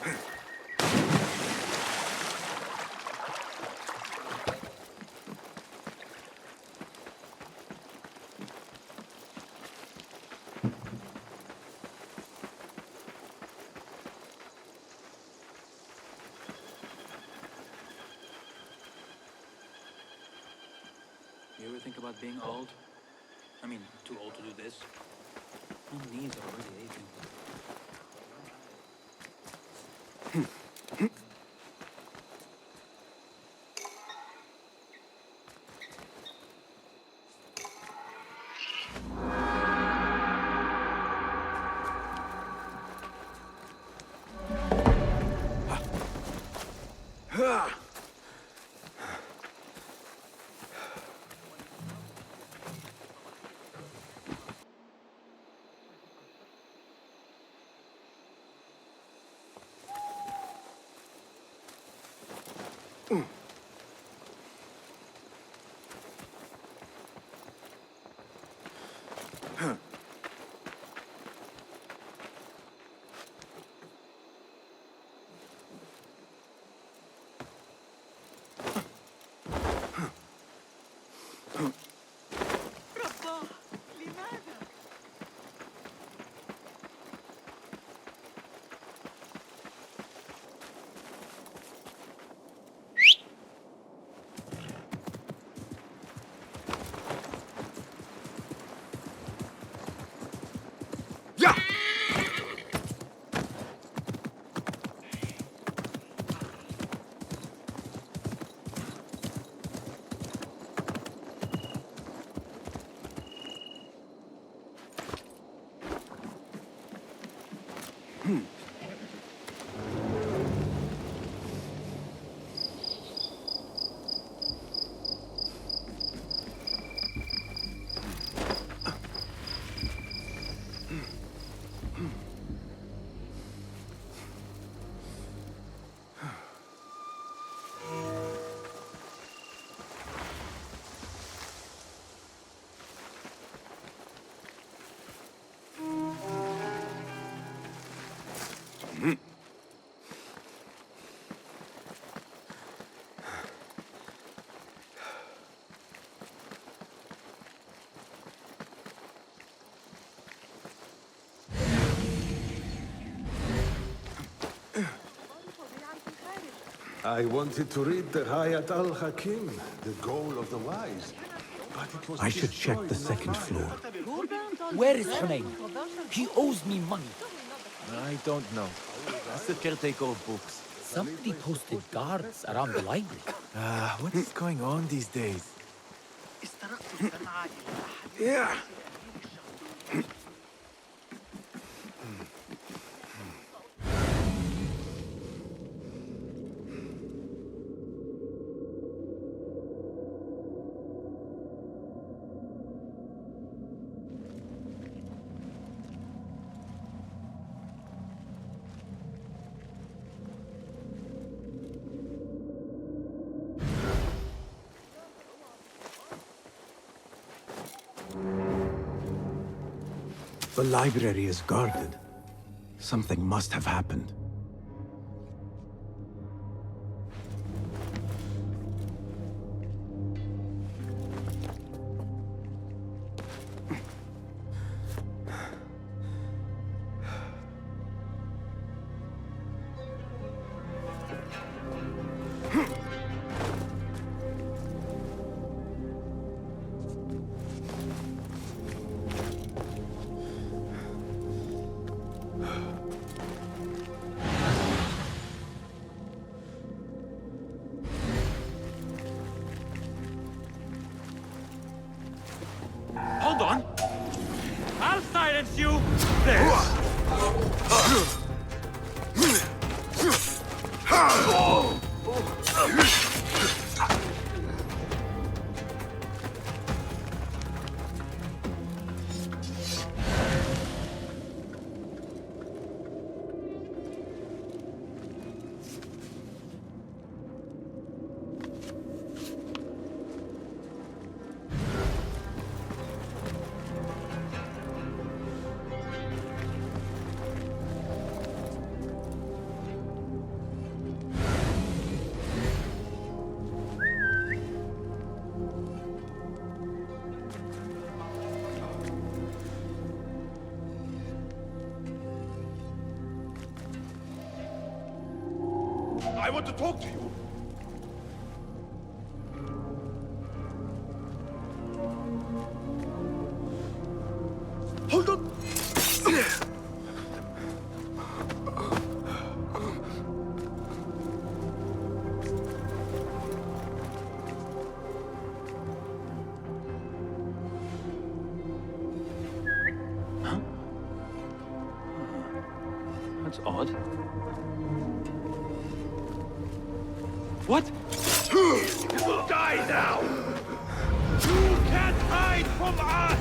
You ever think about being old? I mean, too old to do this. My knees are already aching. I wanted to read the Hayat al-Hakim, the goal of the wise. But it was I should check the destroyed second in the floor. fire. Where is Hunayn? He owes me money. I don't know. That's the caretaker of books. Somebody posted guards around the library. What is going on these days? Yeah. The library is guarded. Something must have happened. Hold on! I'll silence you! There! I want to talk to you. Hold on! That's odd. What? Die now! You can't hide from us!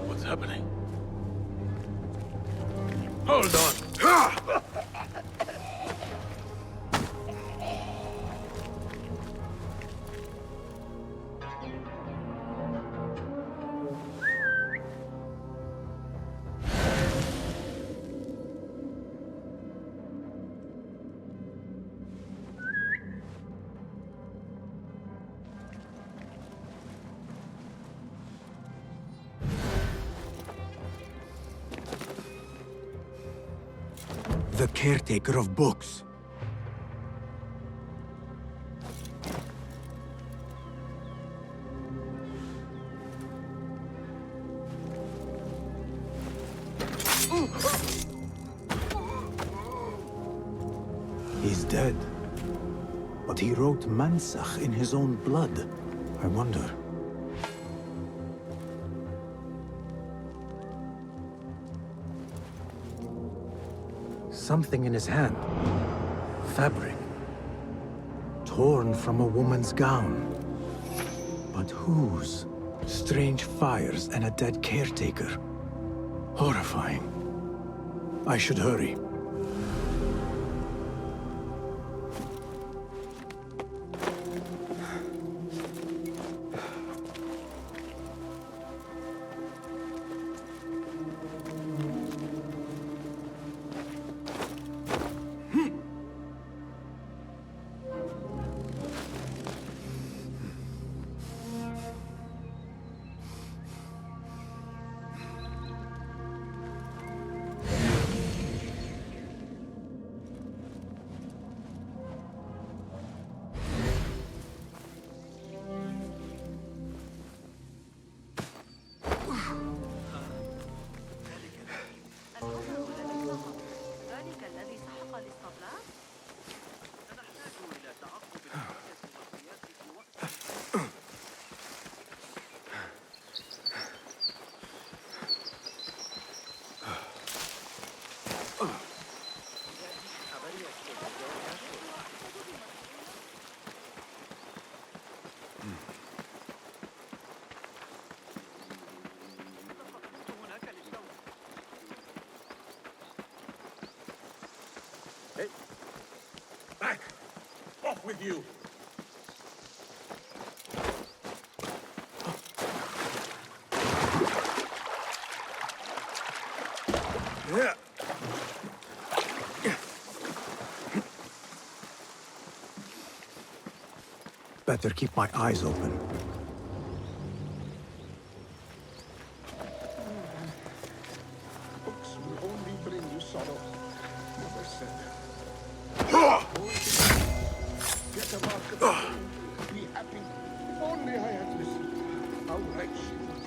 What's happening? Hold on! The caretaker of books. He's dead. But he wrote Mansakh in his own blood. I wonder. Something in his hand. Fabric. Torn from a woman's gown. But whose? Strange fires and a dead caretaker. Horrifying. I should hurry. Back! Off with you! Better keep my eyes open. Books will only bring you sorrow. Mother said. Get a market. Be happy. If only I had listened. How right she was.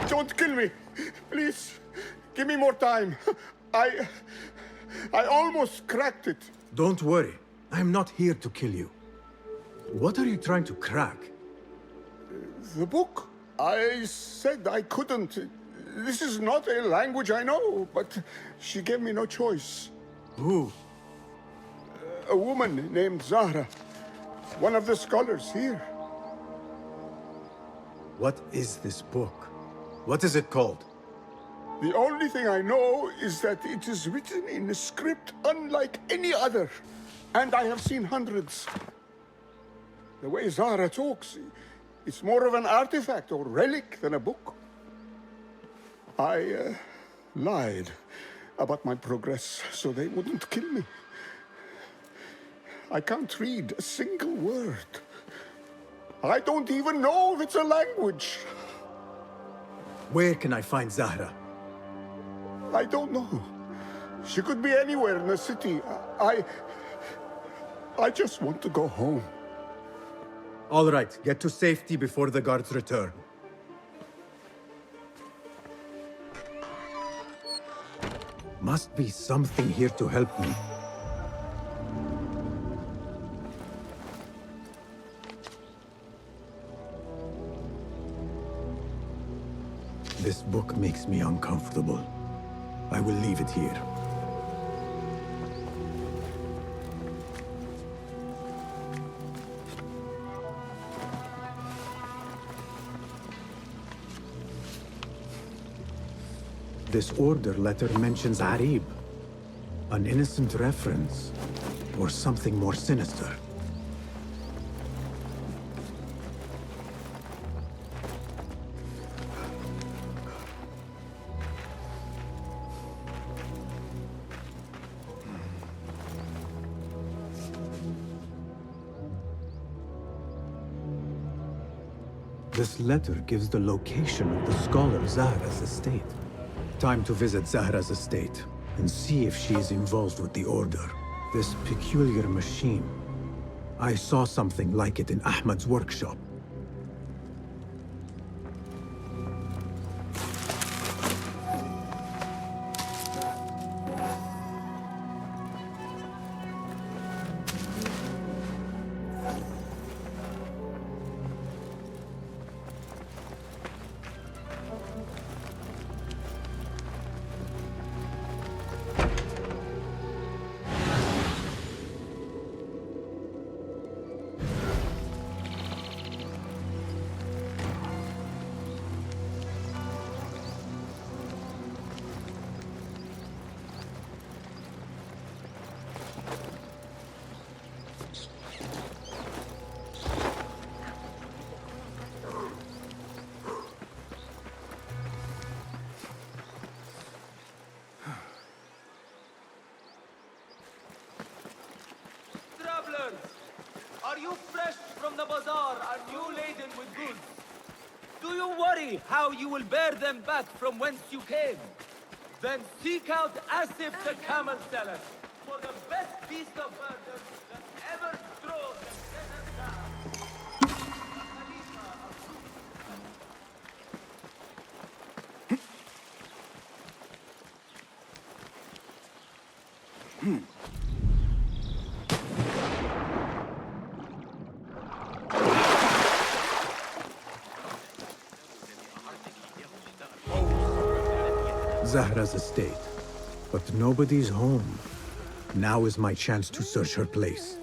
Don't kill me. Please. Give me more time. I almost cracked it. Don't worry. I'm not here to kill you. What are you trying to crack? The book. I said I couldn't. This is not a language I know, but she gave me no choice. Who? A woman named Zahra. One of the scholars here. What is this book? What is it called? The only thing I know is that it is written in a script unlike any other. And I have seen hundreds. The way Zahra talks, it's more of an artifact or relic than a book. I lied about my progress so they wouldn't kill me. I can't read a single word. I don't even know if it's a language. Where can I find Zahra? I don't know. She could be anywhere in the city. I just want to go home. All right, get to safety before the guards return. Must be something here to help me. This book makes me uncomfortable. I will leave it here. This order letter mentions Arib. An innocent reference, or something more sinister. This letter gives the location of the scholar Zahra's estate. Time to visit Zahra's estate and see if she is involved with the Order. This peculiar machine. I saw something like it in Ahmad's workshop. the bazaar are new laden with goods. Do you worry how you will bear them back from whence you came? Then seek out Asif the camel seller for the best beast of burden that ever strode the desert path. Zahra's estate. But nobody's home. Now is my chance to search her place.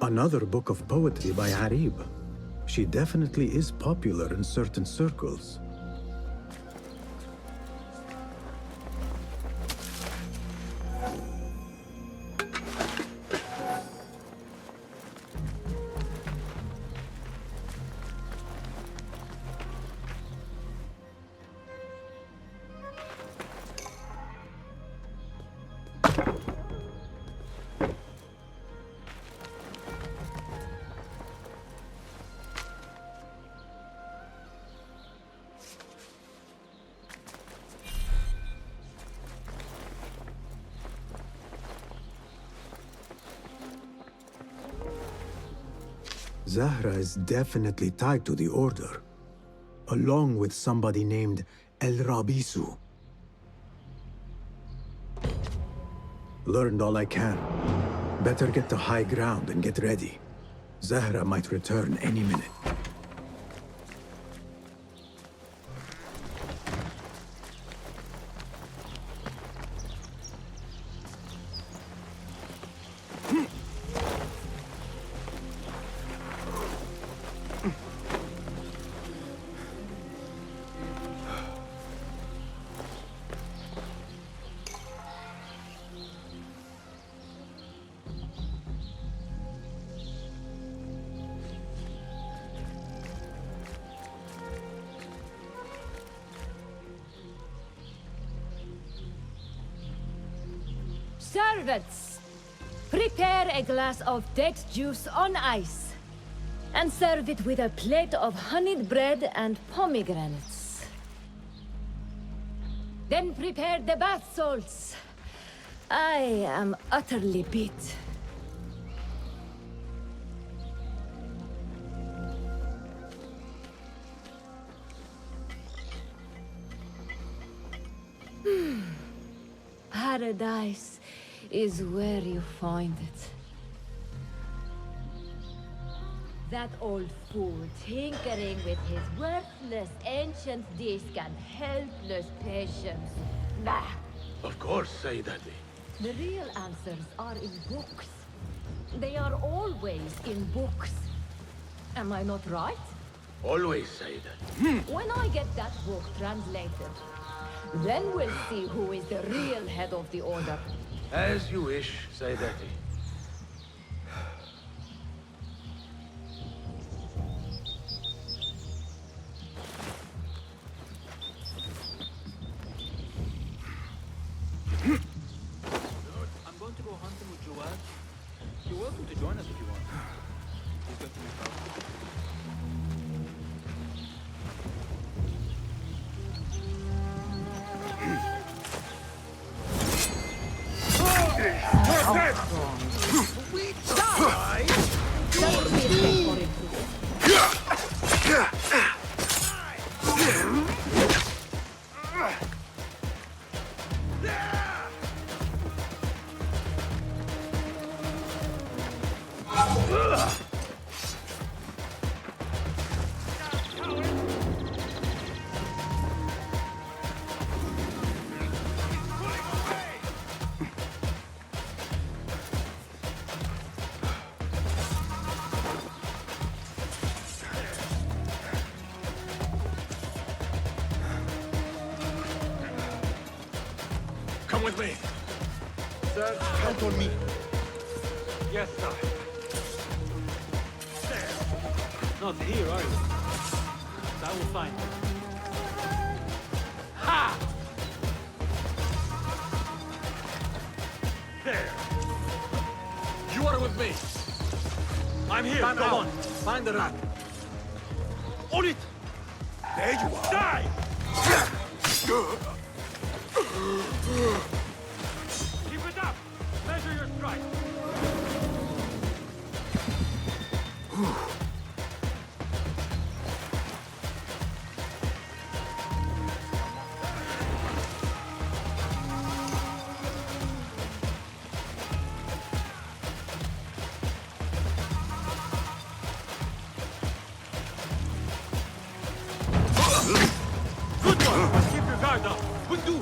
Another book of poetry by Harib. She definitely is popular in certain circles. Zahra is definitely tied to the Order, along with somebody named El Rabisu. Learned all I can. Better get to high ground and get ready. Zahra might return any minute. Servants, prepare a glass of date juice on ice and serve it with a plate of honeyed bread and pomegranates. Then prepare the bath salts. I am utterly beat. Paradise is where you find it. That old fool tinkering with his worthless ancient disc and helpless patience. Bah! Of course, Sayyidati. The real answers are in books. They are always in books. Am I not right? Always, Sayyidati. When I get that book translated, then we'll see who is the real head of the Order. As you wish, Sayyidati. I'm going to go hunting with Jawad. You're welcome to join us if you want. He's got to be proud. Come with me. Sir, count on me. Yes, sir. Not here, are you? I will find you. Ha! There. You are with me. I'm here. Come now. on, find the rat. On it. There you are. Die! Keep it up. Measure your strike. Good one! Keep your guard up! Will do!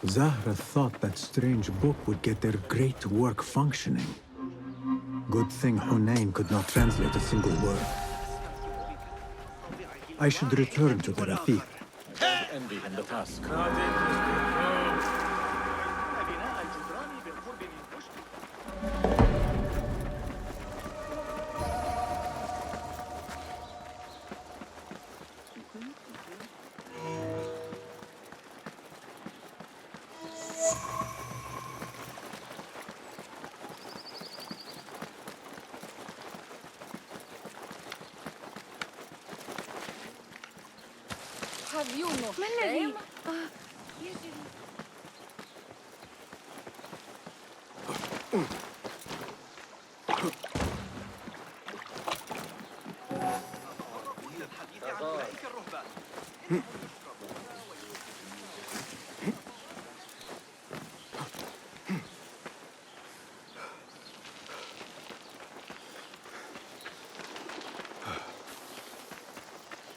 Zahra thought that strange book would get their great work functioning. Good thing Hunayn could not translate a single word. I should return to the Rafiq. Envy in the task. Have you no shame?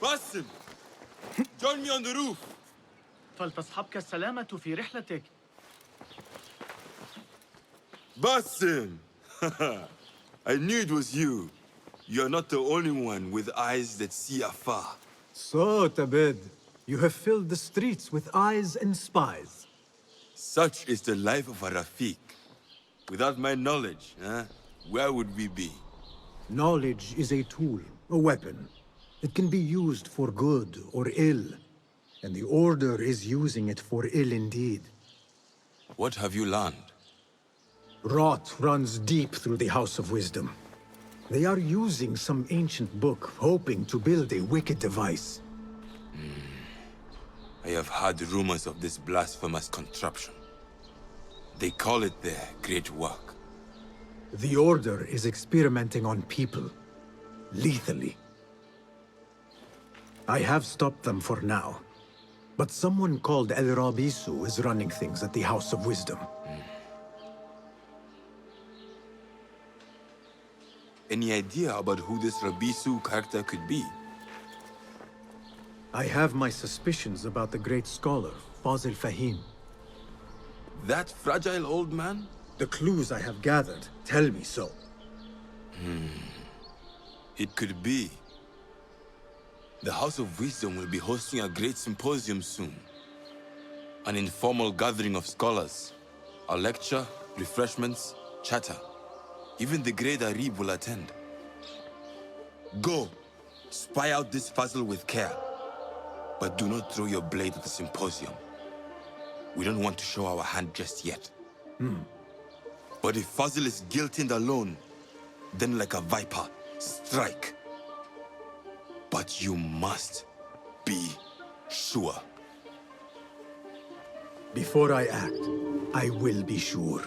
Basim! Join me on the roof! فلتصحبك السلامة في رحلتك. Basim! I knew it was you. You're not the only one with eyes that see afar. So, Tabid, you have filled the streets with eyes and spies. Such is the life of a Rafiq. Without my knowledge, where would we be? Knowledge is a tool, a weapon. It can be used for good or ill, and the Order is using it for ill indeed. What have you learned? Rot runs deep through the House of Wisdom. They are using some ancient book, hoping to build a wicked device. I have heard rumors of this blasphemous contraption. They call it their great work. The Order is experimenting on people, lethally. I have stopped them for now, but someone called El Rabisu is running things at the House of Wisdom. Any idea about who this Rabisu character could be? I have my suspicions about the great scholar, Fazil Fahim. That fragile old man? The clues I have gathered tell me so. It could be. The House of Wisdom will be hosting a great symposium soon. An informal gathering of scholars. A lecture, refreshments, chatter. Even the great Arib will attend. Go, spy out this puzzle with care. But do not throw your blade at the symposium. We don't want to show our hand just yet. But if Fazil is guilty and alone, then like a viper, strike. But you must be sure. Before I act, I will be sure.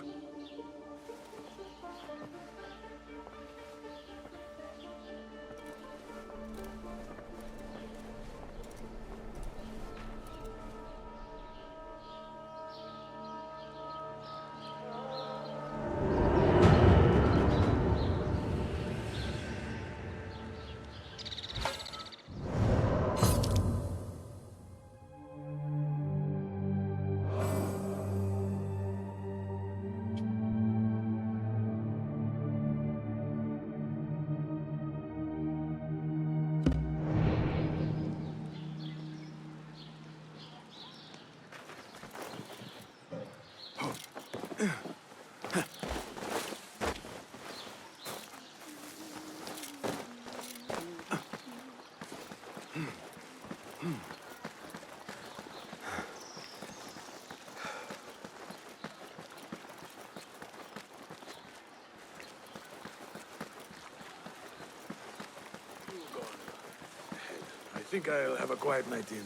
I think I'll have a quiet night in.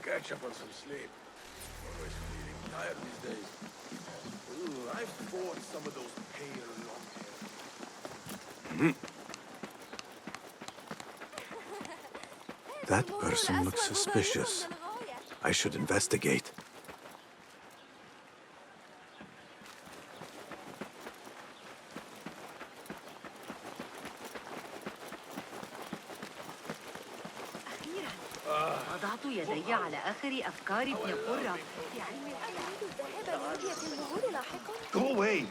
Catch up on some sleep. Always feeling tired these days. Ooh, I've bought some of those pale long hair. That person looks suspicious. I should investigate. وضعت يدي على آخر أفكار ابن قرة في علم Go away!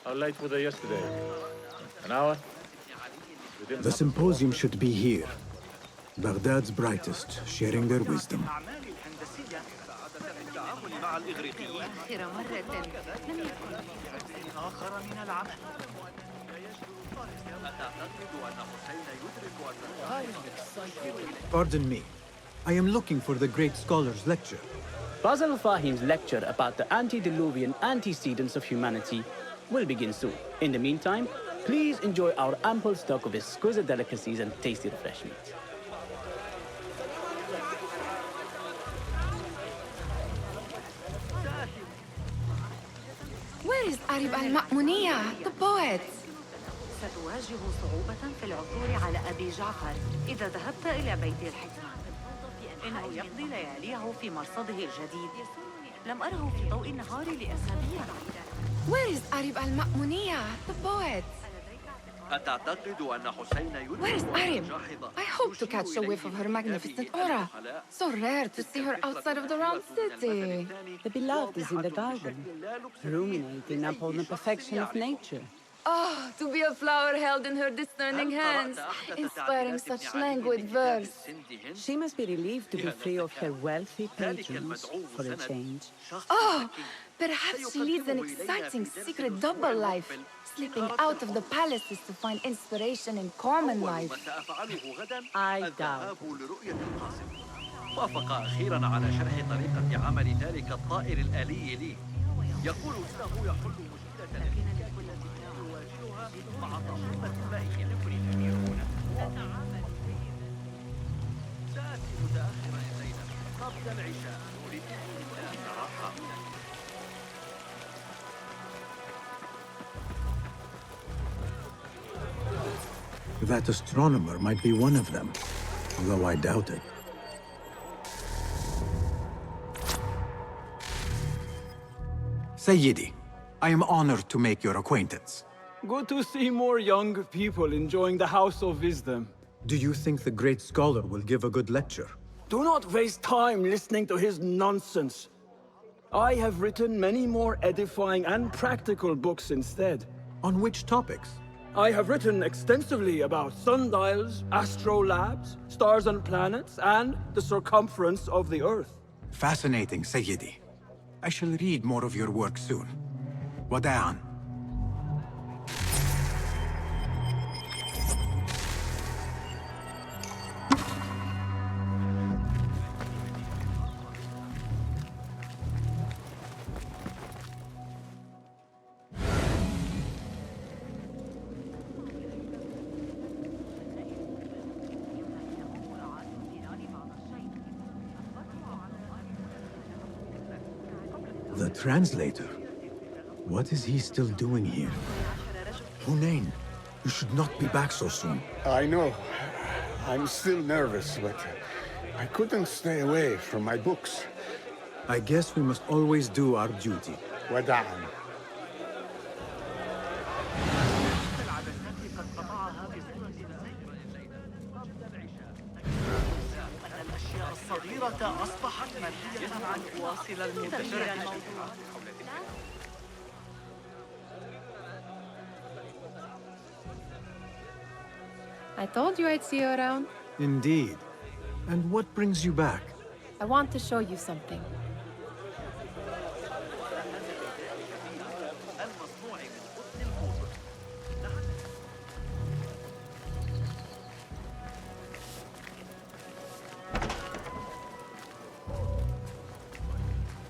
How late were they yesterday? An hour? The symposium should be here. Baghdad's brightest, sharing their wisdom. آخر مرة لم يكن آخر من العمل. Pardon me. I am looking for the great scholar's lecture. Basil Fahim's lecture about the antediluvian antecedents of humanity will begin soon. In the meantime, please enjoy our ample stock of exquisite delicacies and tasty refreshments. Where is Arib al-Ma'muniya, the poet? ستواجه صعوبة في العثور على أبي جعفر إذا ذهبت إلى بيت الحكمة. إنه يقضي لياليه في مرصده الجديد. لم أره في ضوء النهار لأسابيع. Where is Arib al-Ma'muniya, the poet? أتعتقد أن حسين Where is Arib? I hope to catch a whiff of her magnificent aura. So rare to see her outside of the round city. The beloved is in the garden, ruminating upon the perfection of nature. Oh, to be a flower held in her discerning hands, inspiring such languid verse. She must be relieved to be free of her wealthy patrons for a change. Oh, perhaps she leads an exciting secret double life, slipping out of the palaces to find inspiration in common life. I doubt. وافق أخيراً على شرح طريقة عمل ذلك الطائر الآلي لي. يقول إنه يحل مشكلة التي يواجهها مع تصميم الماء يريد تغييرها. سآتي متأخراً يا زينب قبل العشاء ولبإذن الله نراها. That astronomer might be one of them, though I doubt it. Sayyidi, I am honored to make your acquaintance. Good to see more young people enjoying the House of Wisdom. Do you think the great scholar will give a good lecture? Do not waste time listening to his nonsense. I have written many more edifying and practical books instead. On which topics? I have written extensively about sundials, astrolabes, stars and planets, and the circumference of the Earth. Fascinating, Sayyidi. I shall read more of your work soon. Wada'an. The translator? What is he still doing here? Hunain, you should not be back so soon. I know. I'm still nervous, but I couldn't stay away from my books. I guess we must always do our duty. Wada'an. الصغيرة أصبحت مرئية عن واصل المنتشر. I told you I'd see you around. Indeed. And what brings you back? I want to show you something.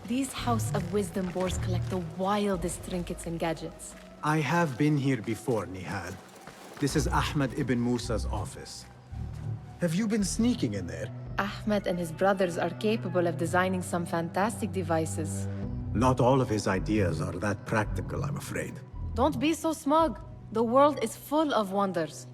These House of Wisdom boars collect the wildest trinkets and gadgets. I have been here before, Nehal. This is Ahmad ibn Musa's office. Have you been sneaking in there? Ahmed and his brothers are capable of designing some fantastic devices. Not all of his ideas are that practical, I'm afraid. Don't be so smug. The world is full of wonders.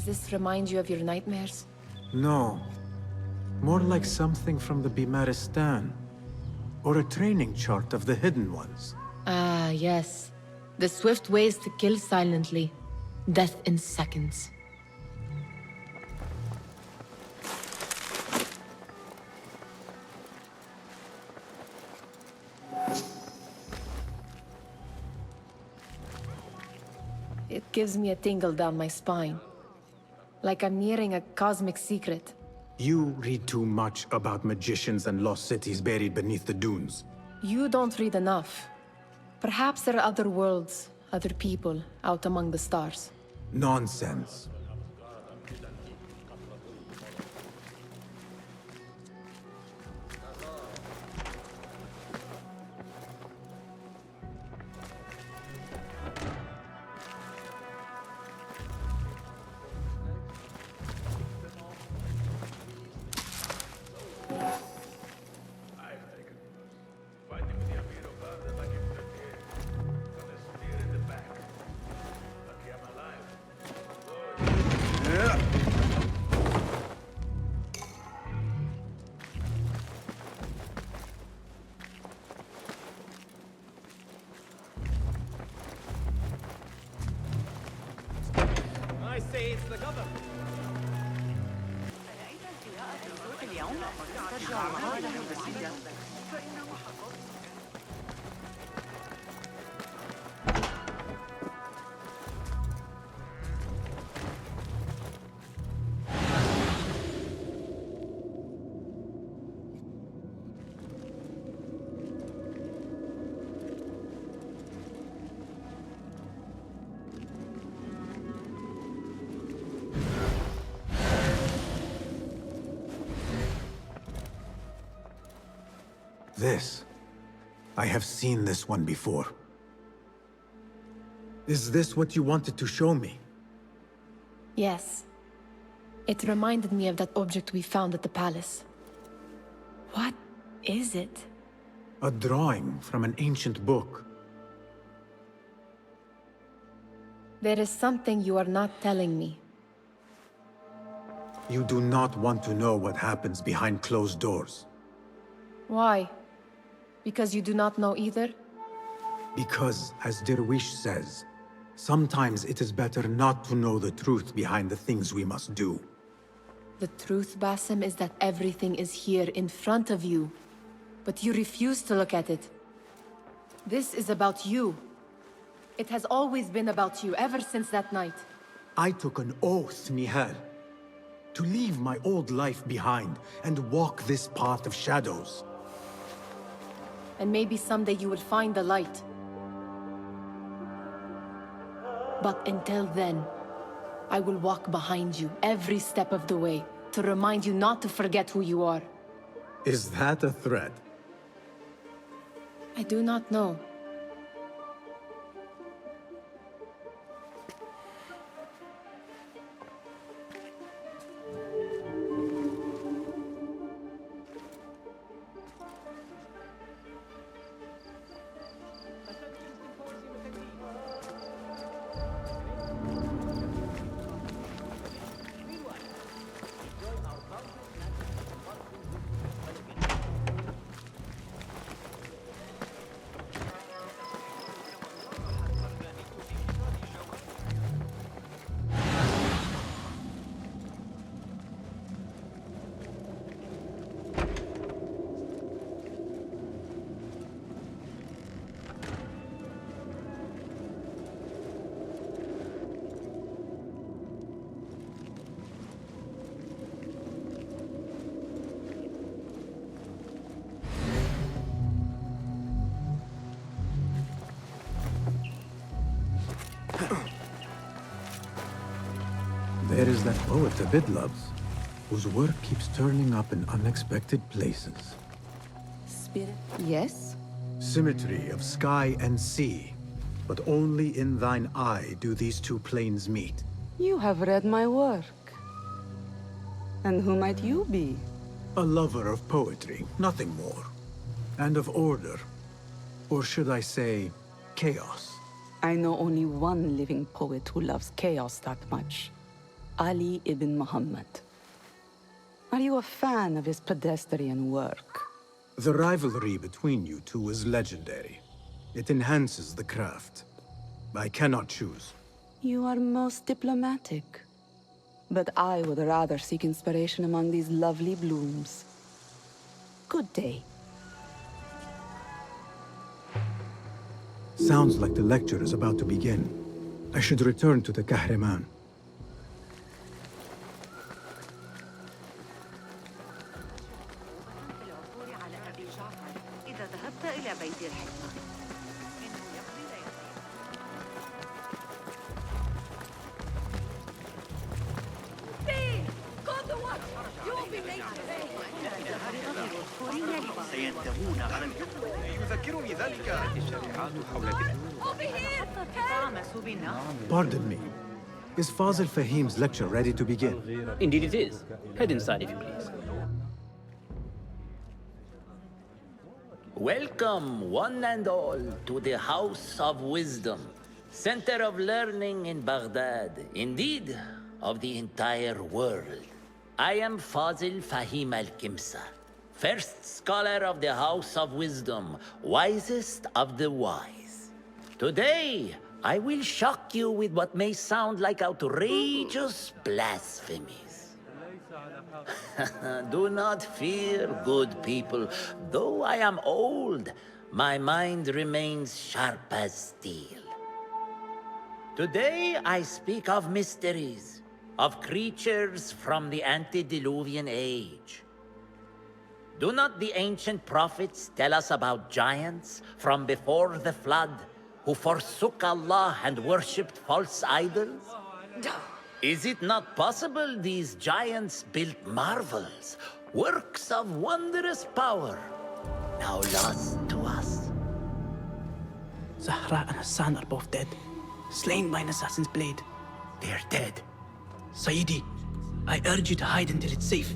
this remind you of your nightmares? No. More like something from the Bimaristan. Or a training chart of the Hidden Ones. Ah, yes. The swift ways to kill silently. Death in seconds. It gives me a tingle down my spine. Like I'm nearing a cosmic secret. You read too much about magicians and lost cities buried beneath the dunes. You don't read enough. Perhaps there are other worlds, other people, out among the stars. Nonsense. I say it's the government. اليوم ترجع الغالة البسيطة. This. I have seen this one before. Is this what you wanted to show me? Yes. It reminded me of that object we found at the palace. What is it? A drawing from an ancient book. There is something you are not telling me. You do not want to know what happens behind closed doors. Why? Because you do not know either? Because, as Derwish says, sometimes it is better not to know the truth behind the things we must do. The truth, Basim, is that everything is here in front of you. But you refuse to look at it. This is about you. It has always been about you, ever since that night. I took an oath, Nehal, to leave my old life behind and walk this path of shadows. And maybe someday you will find the light. But until then, I will walk behind you every step of the way to remind you not to forget who you are. Is that a threat? I do not know. There is that poet Abid loves, whose work keeps turning up in unexpected places. Spirit? Yes? Symmetry of sky and sea, but only in thine eye do these two planes meet. You have read my work. And who might you be? A lover of poetry, nothing more. And of order. Or should I say, chaos. I know only one living poet who loves chaos that much. Ali ibn Muhammad. Are you a fan of his pedestrian work? The rivalry between you two is legendary. It enhances the craft. I cannot choose. You are most diplomatic. But I would rather seek inspiration among these lovely blooms. Good day. Sounds like the lecture is about to begin. I should return to the Kahraman. إذا ذهبت إلى بيت الحكمة إنه يقضي سينتهون على يذكرني ذلك الشريعات حول Pardon me. Is Fazil Fahim's lecture ready to begin? Indeed it is. Head inside if you please. Welcome, one and all, to the House of Wisdom, center of learning in Baghdad, indeed, of the entire world. I am Fazil Fahim al-Kimsa, first scholar of the House of Wisdom, wisest of the wise. Today, I will shock you with what may sound like outrageous blasphemies. Do not fear, good people. Though I am old, my mind remains sharp as steel. Today, I speak of mysteries, of creatures from the antediluvian age. Do not the ancient prophets tell us about giants from before the flood who forsook Allah and worshipped false idols? Is it not possible these giants built marvels, works of wondrous power, now lost to us? Zahra and Hassan are both dead, slain by an assassin's blade. They're dead. Sayyidi, I urge you to hide until it's safe.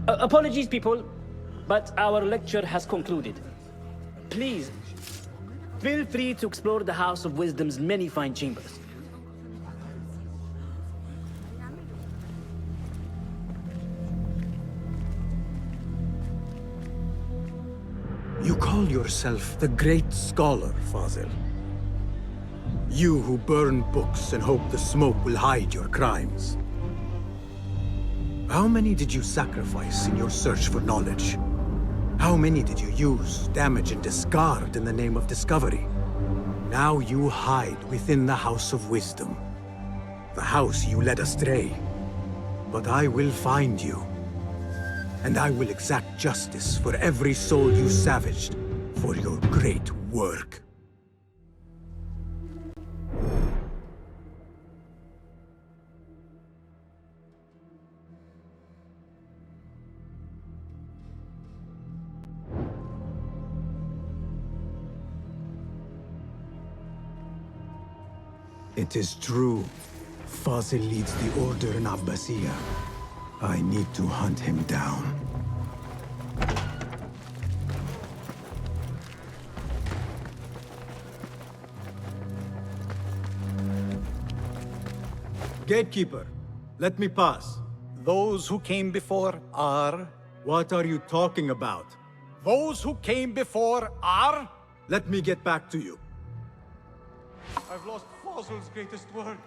Apologies, people, but our lecture has concluded. Please, feel free to explore the House of Wisdom's many fine chambers. You call yourself the great scholar, Fazil. You who burn books and hope the smoke will hide your crimes. How many did you sacrifice in your search for knowledge? How many did you use, damage, and discard in the name of discovery? Now you hide within the House of Wisdom. The house you led astray. But I will find you. And I will exact justice for every soul you savaged for your great work. It is true. Fazil leads the order in Abbasiyah. I need to hunt him down. Gatekeeper, let me pass. Those who came before are... What are you talking about? Those who came before are... Let me get back to you. I've lost Fazil's greatest work.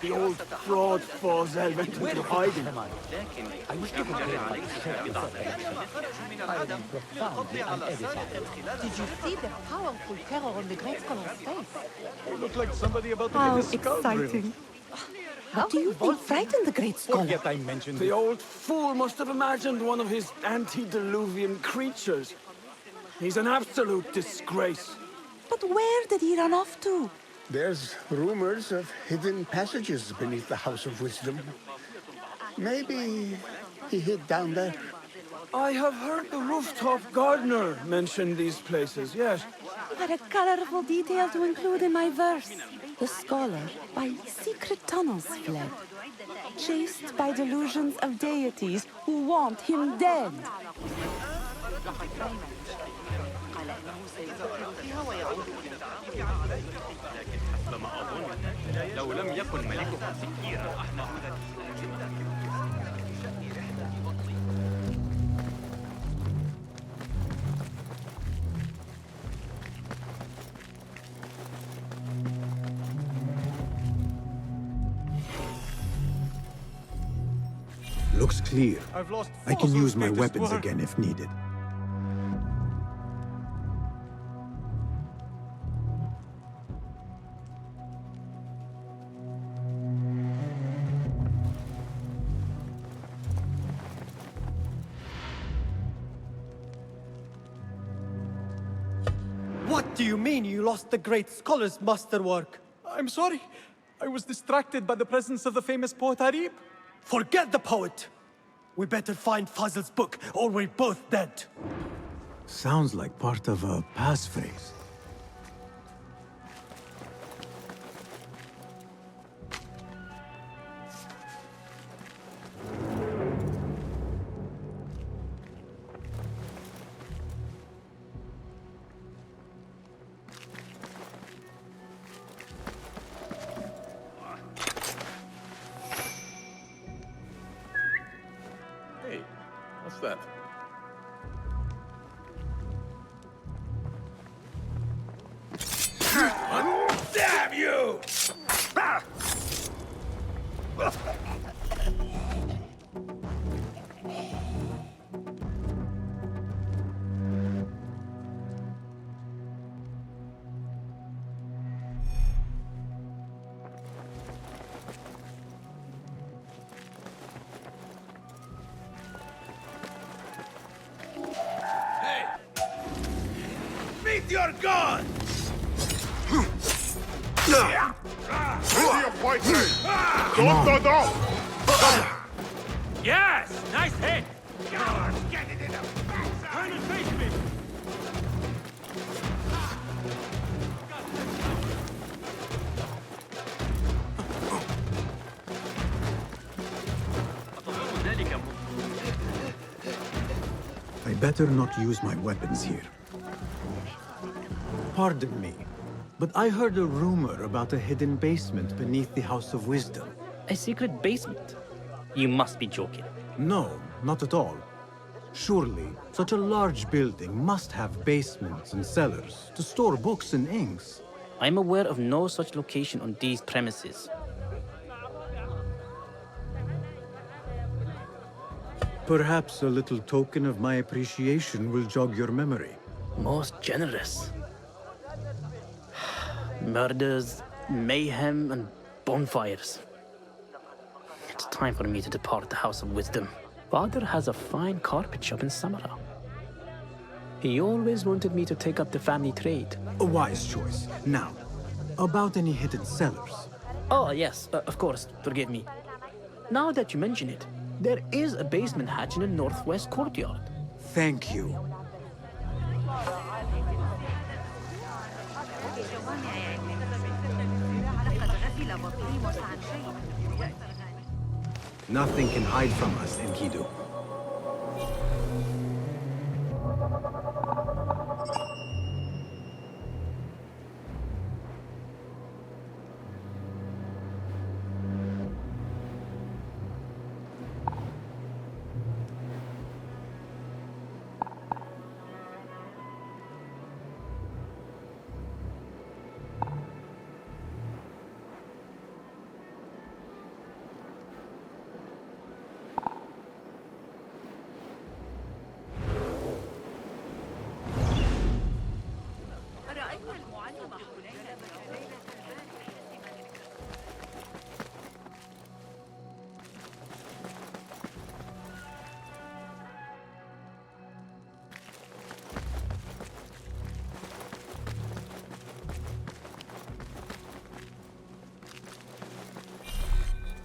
The old fraud Fazil went into hiding. I wish to Did you see the powerful terror on the great scholar's face? It looked like somebody about to How get a skull exciting. How do you think frightened the great scholar? Forget I mentioned The old fool must have imagined one of his antediluvian creatures. He's an absolute disgrace. But where did he run off to? There's rumors of hidden passages beneath the House of Wisdom. Maybe he hid down there. I have heard the rooftop gardener mention these places, yes. What a colorful detail to include in my verse. The scholar, by secret tunnels fled, chased by delusions of deities who want him dead. لقد فهم المشكلة. قال إنه سيفكر فيها ويعود. لكن حسب ما أظن لو لم يكن ملكها سكيرا أحمق Looks clear. I've lost I can Fossil's use my greatest weapons work. again if needed. What do you mean you lost the great scholar's masterwork? I'm sorry. I was distracted by the presence of the famous poet Arib. Forget the poet! We better find Fazl's book, or we're both dead. Sounds like part of a passphrase. Hey, what's that? Damn you! Meet your god! Yes! Nice hit! Cowards, get it in the backside! Turn and face me! I better not use my weapons here. Pardon me, but I heard a rumor about a hidden basement beneath the House of Wisdom. A secret basement? You must be joking. No, not at all. Surely, such a large building must have basements and cellars to store books and inks. I'm aware of no such location on these premises. Perhaps a little token of my appreciation will jog your memory. Most generous. Murders, mayhem, and bonfires. It's time for me to depart the House of Wisdom. Father has a fine carpet shop in Samara. He always wanted me to take up the family trade. A wise choice. Now, about any hidden cellars. Oh, yes, of course, forgive me. Now that you mention it, there is a basement hatch in the northwest courtyard. Thank you. Nothing can hide from us, Enkidu.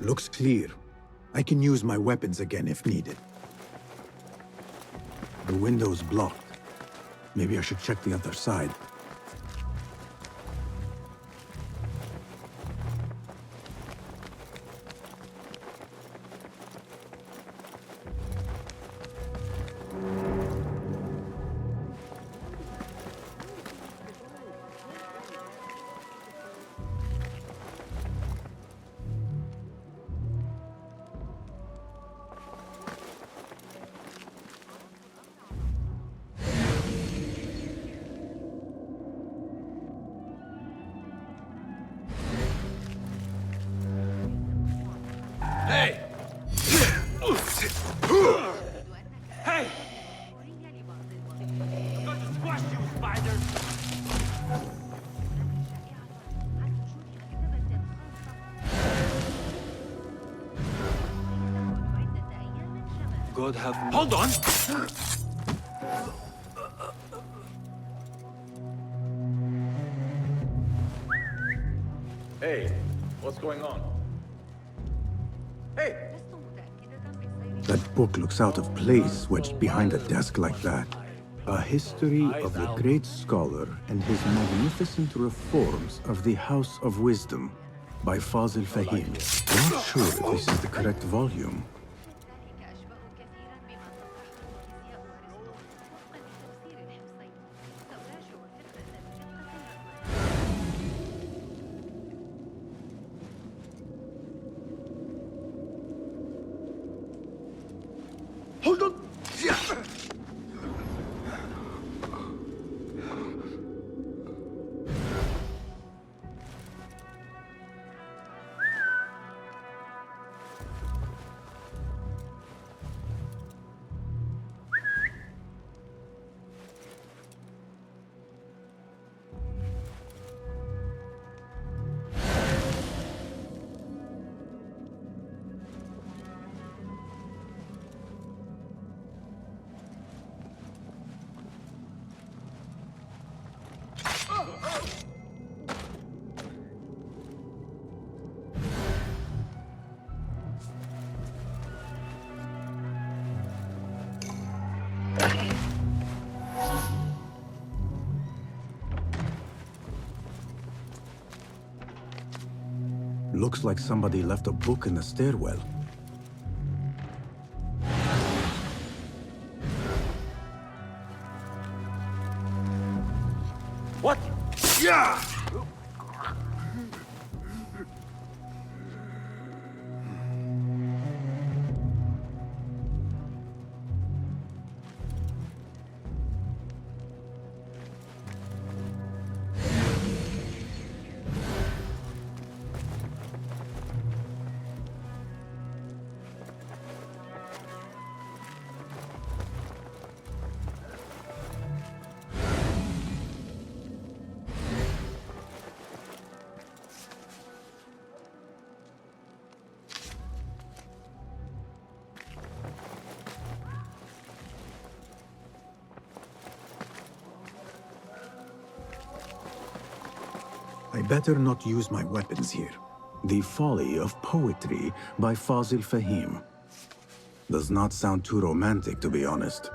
Looks clear. I can use my weapons again if needed. The window's blocked. Maybe I should check the other side. Hey! Hey! I'm going to squash you, spider! God have... Hold on! Hey, what's going on? Hey! That book looks out of place wedged behind a desk like that. A history of the great scholar and his magnificent reforms of the House of Wisdom by Fazil Fahim. Not sure if this is the correct volume. Hold on! Looks like somebody left a book in the stairwell. What? Yeah! I better not use my weapons here. The Folly of Poetry by Fazil Fahim. Does not sound too romantic, to be honest.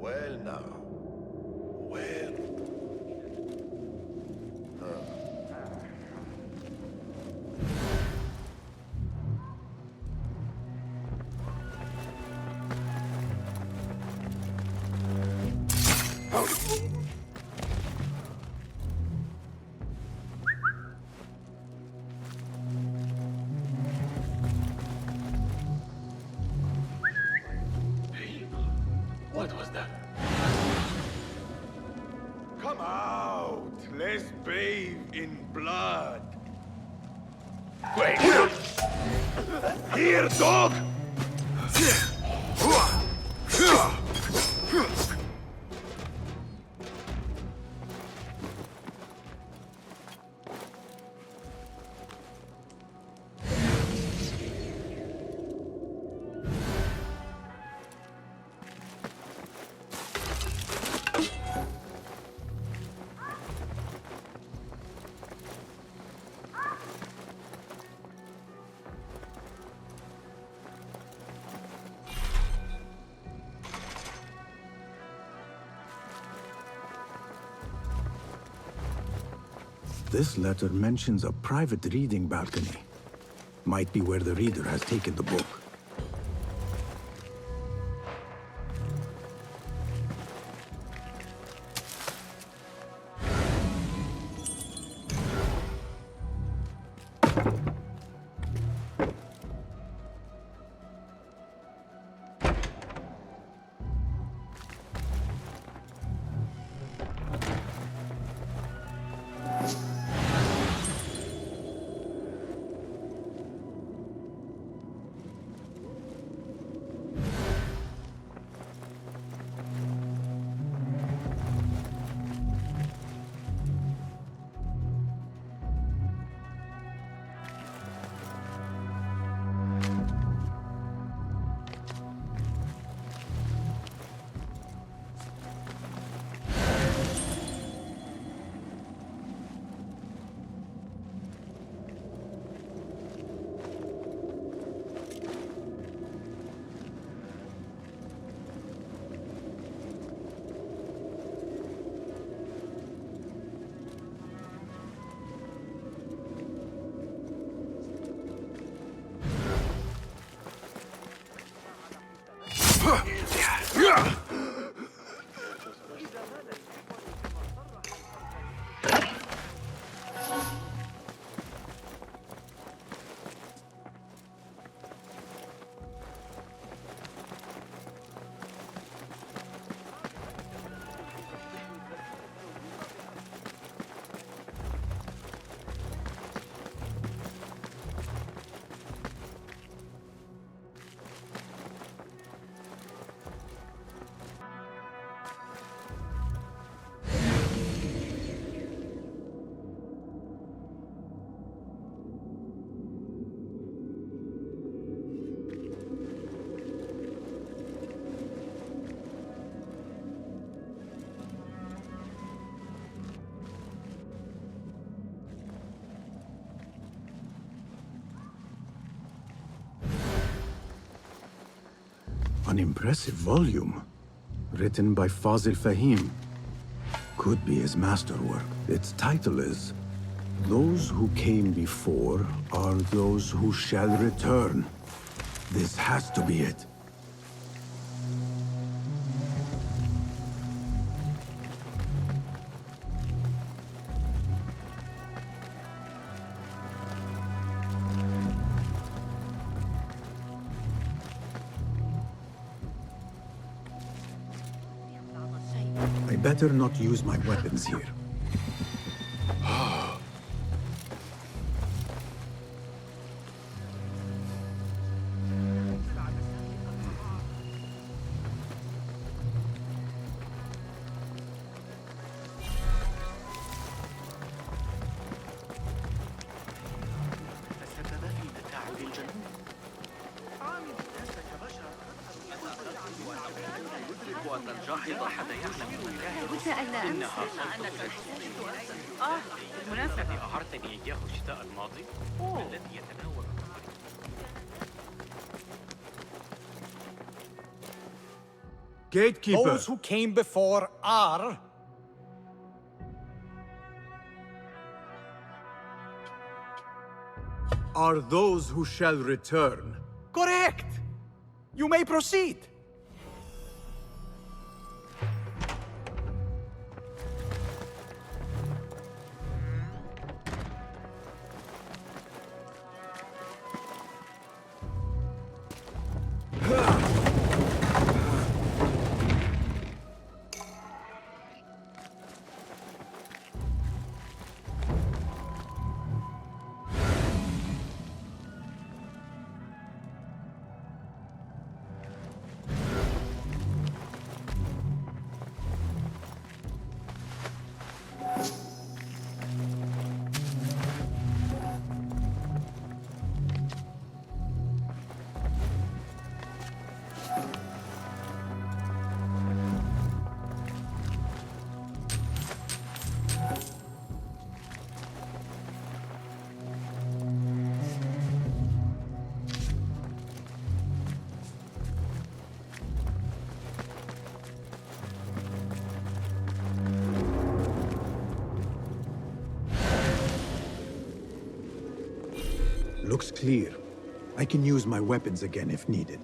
Well now. Well. What was that? Come out! Let's bathe in blood! Wait! Here, dog! This letter mentions a private reading balcony. Might be where the reader has taken the book. An impressive volume, written by Fazil Fahim. Could be his masterwork. Its title is, "Those who came before are those who shall return." This has to be it. I better not use my weapons here. Gatekeeper. Those who came before are... Are those who shall return. Correct! You may proceed. Looks clear. I can use my weapons again if needed.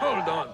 Hold on.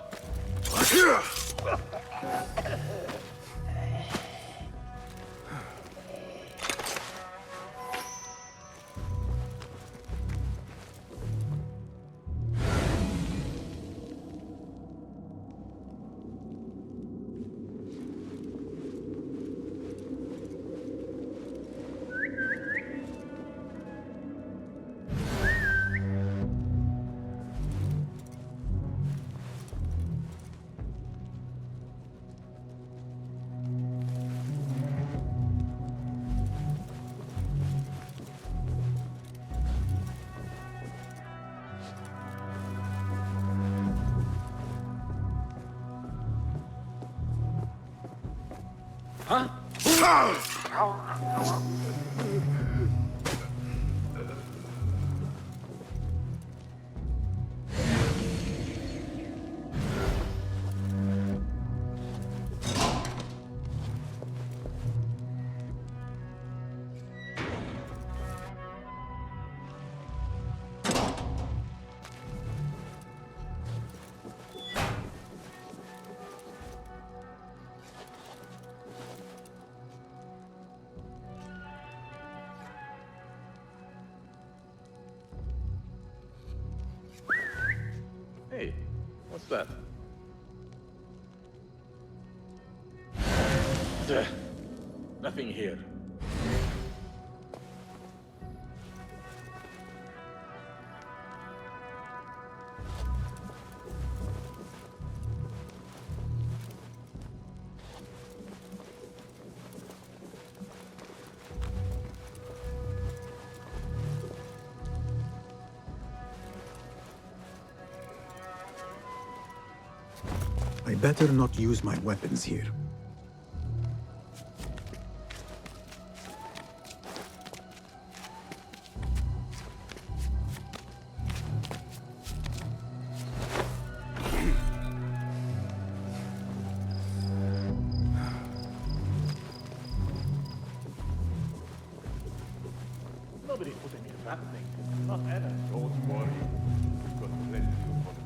Huh? Hey, what's that? Nothing here. I better not use my weapons here. Nobody put any of that thing. Not Anna. Don't worry. We've got plenty of money.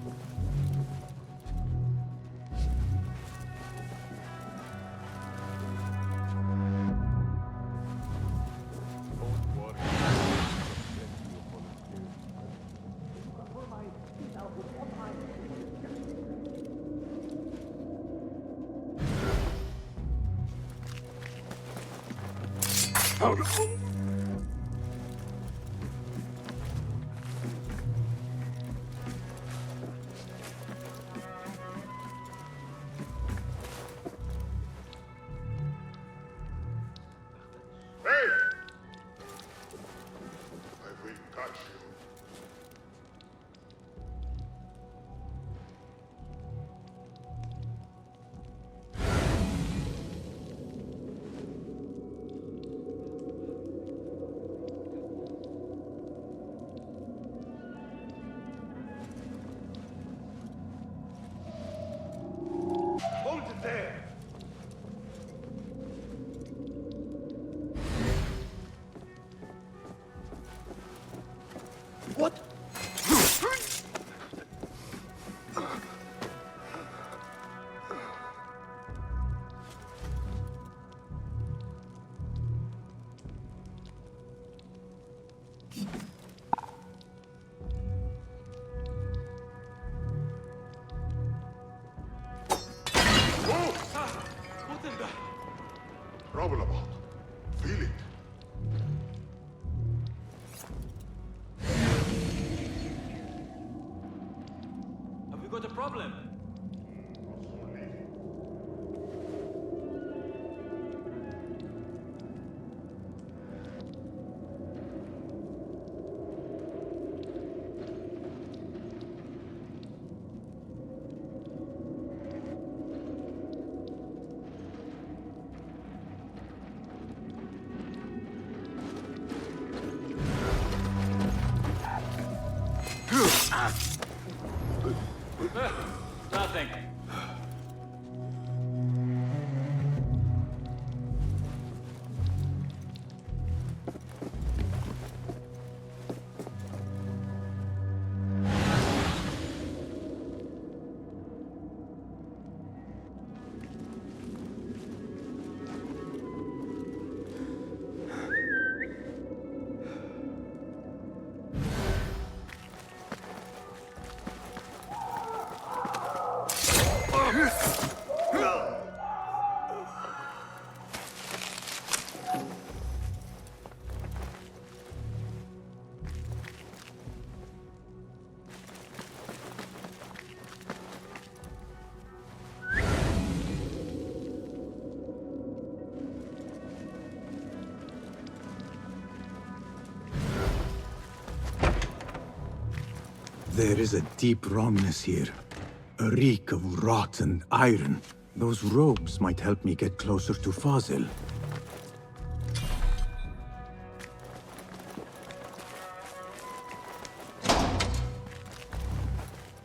Trouble about. Feel it. Have we got a problem? Nothing. There is a deep wrongness here. A reek of rotten iron. Those robes might help me get closer to Fazil.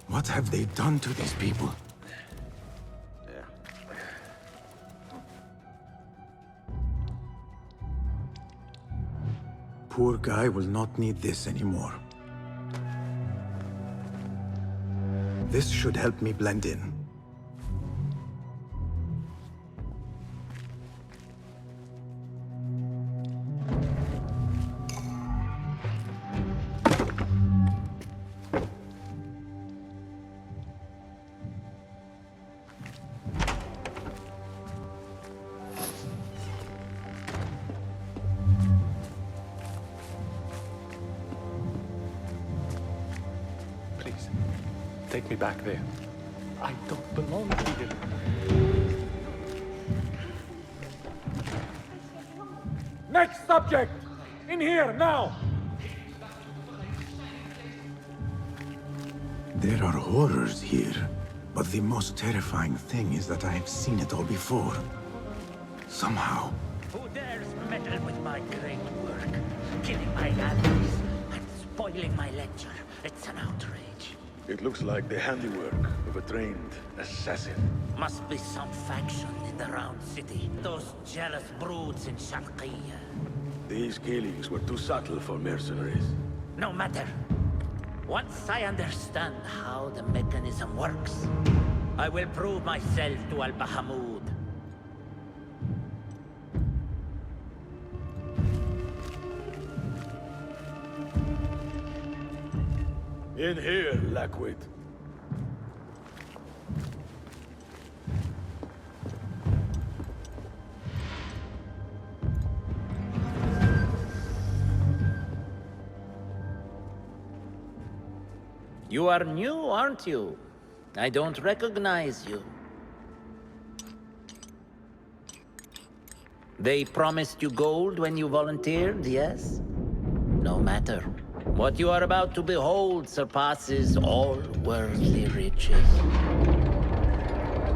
What have they done to these people? Poor guy will not need this anymore. This should help me blend in. Please, take me back there. I don't belong here. Next subject! In here, now! There are horrors here, but the most terrifying thing is that I have seen it all before. Somehow. Who dares meddle with my great work? Killing my allies and spoiling my lecture. It's an outrage. It looks like the handiwork of a trained assassin. Must be some faction in the Round City. Those jealous broods in Sharqiyya. These killings were too subtle for mercenaries. No matter. Once I understand how the mechanism works, I will prove myself to Al-Bahamud. In here, Lackwit. You are new, aren't you? I don't recognize you. They promised you gold when you volunteered, yes? No matter. What you are about to behold surpasses all worldly riches.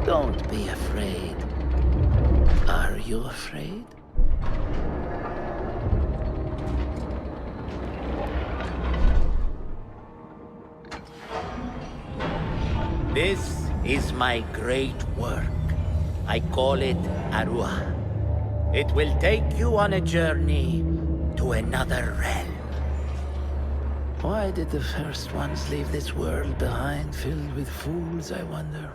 Don't be afraid. Are you afraid? This is my great work. I call it Arwah. It will take you on a journey to another realm. Why did the first ones leave this world behind, filled with fools, I wonder,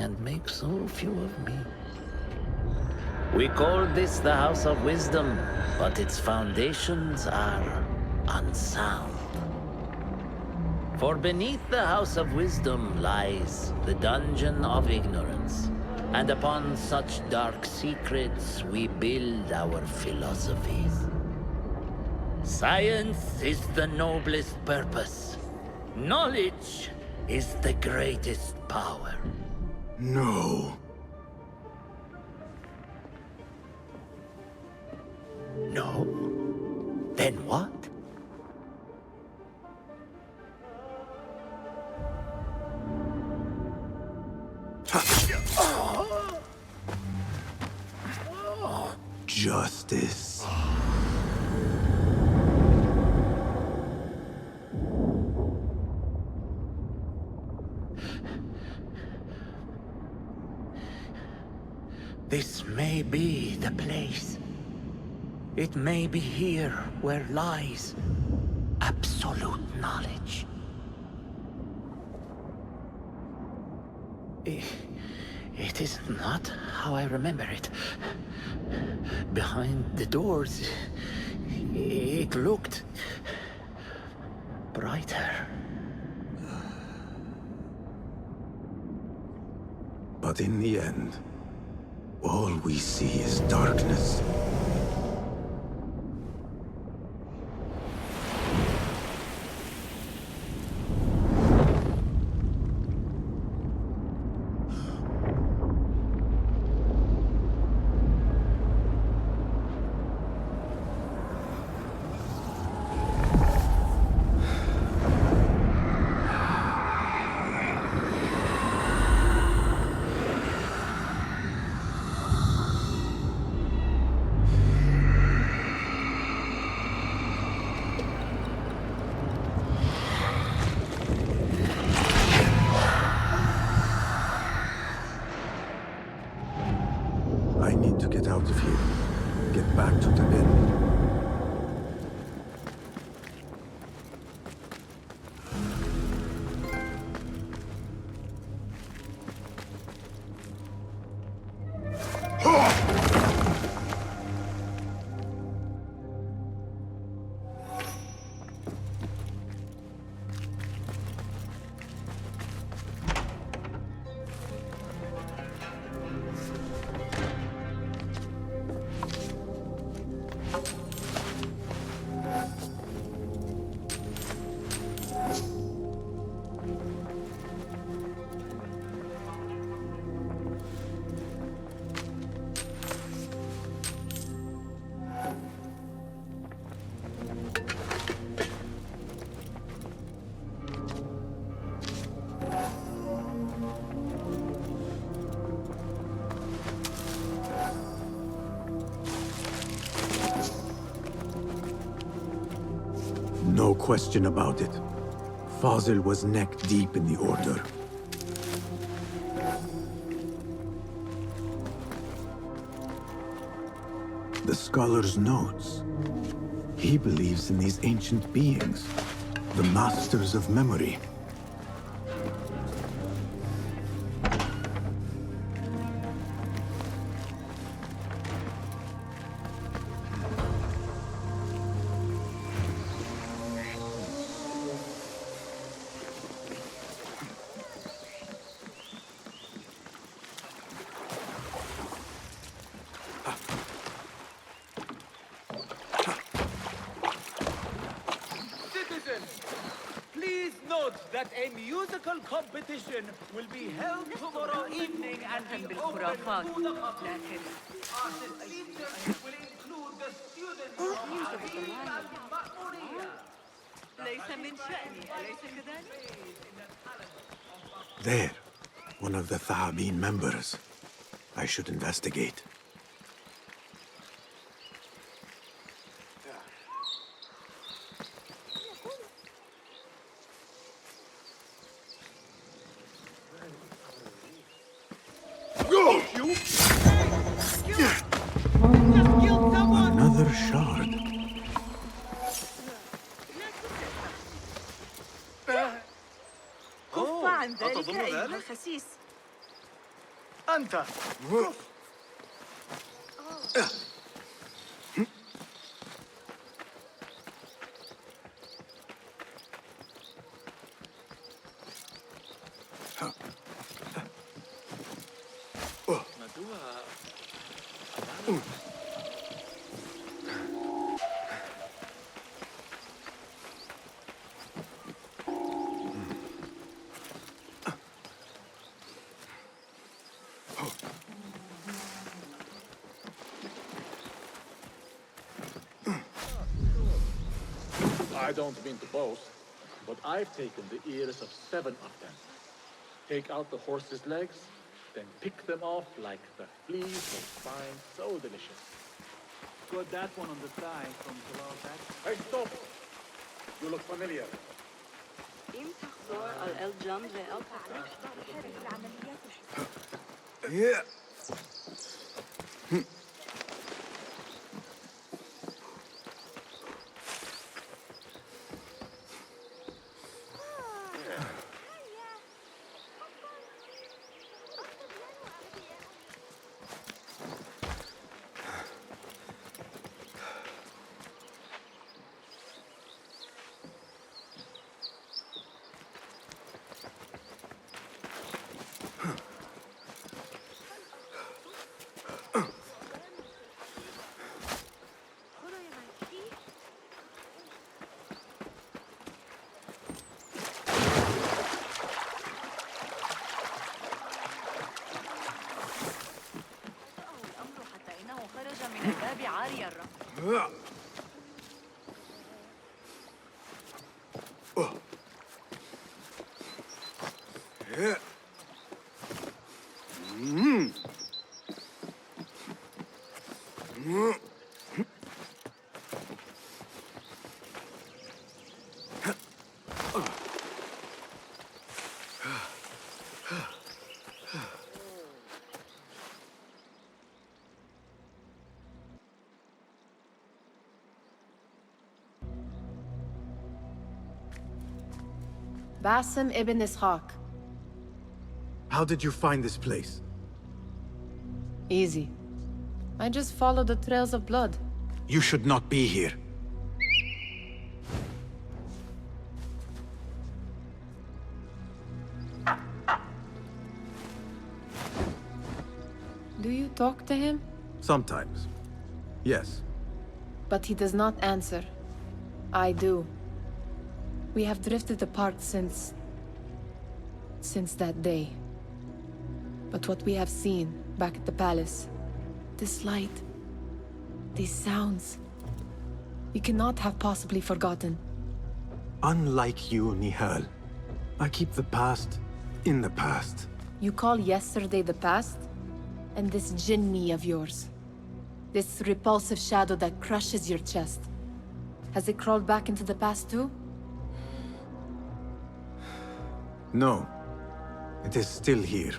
and make so few of me? We called this the House of Wisdom, but its foundations are unsound. For beneath the House of Wisdom lies the Dungeon of Ignorance, And upon such dark secrets, we build our philosophies. Science is the noblest purpose. Knowledge is the greatest power. No. No? Then what? Justice. This may be the place. It may be here where lies absolute knowledge. It is not how I remember it. Behind the doors, it looked brighter. But in the end, all we see is darkness. I need to get out of here. Get back to the inn. No question about it. Fazil was neck deep in the Order. The scholar's notes. He believes in these ancient beings, the masters of memory. That a musical competition will be held tomorrow evening and be open to the public. Our speakers will include the students of Habib and Ma'muriya. ليس من شأني، أليس كذلك؟ There, one of the Thahabin members. I should investigate. Another shard. كف عن ذلك أيها الخسيس. أنت I don't mean to boast, but I've taken the ears of 7 of them. Take out the horse's legs, then pick them off like the fleas they find so delicious. Got that one on the thigh from a while back. Hey, stop! You look familiar. Yeah. Basim Ibn Ishaq. How did you find this place? Easy. I just followed the trails of blood. You should not be here. Do you talk to him? Sometimes. Yes. But he does not answer. I do. We have drifted apart since that day. But what we have seen back at the palace, this light, these sounds, we cannot have possibly forgotten. Unlike you, Nehal, I keep the past in the past. You call yesterday the past? And this jinni of yours, this repulsive shadow that crushes your chest, has it crawled back into the past too? No, it is still here.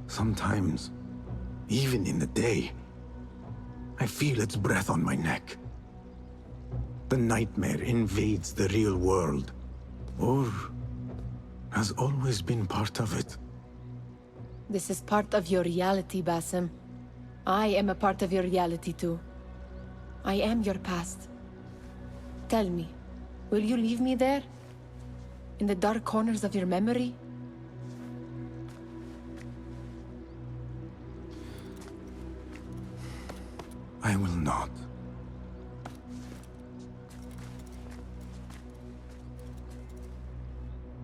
Sometimes, even in the day, I feel its breath on my neck. The nightmare invades the real world, or has always been part of it. This is part of your reality, Basim. I am a part of your reality too. I am your past. Tell me, will you leave me there? In the dark corners of your memory? I will not.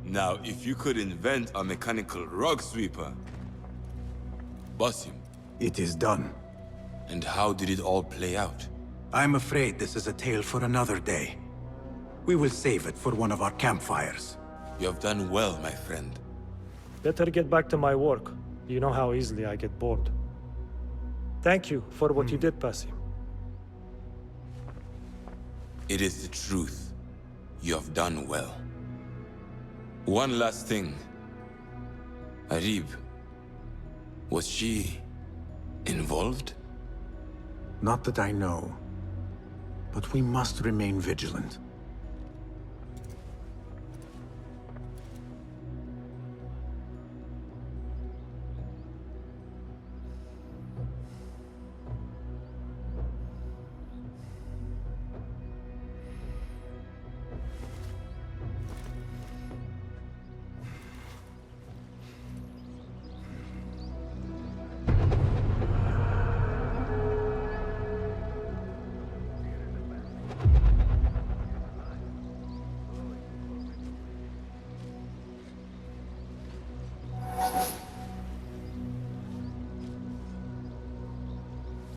Now, if you could invent a mechanical rug sweeper, Basim. It is done. And how did it all play out? I'm afraid this is a tale for another day. We will save it for one of our campfires. You have done well, my friend. Better get back to my work. You know how easily I get bored. Thank you for what you did, Basim. It is the truth. You have done well. One last thing. Arib, was she involved? Not that I know. But we must remain vigilant.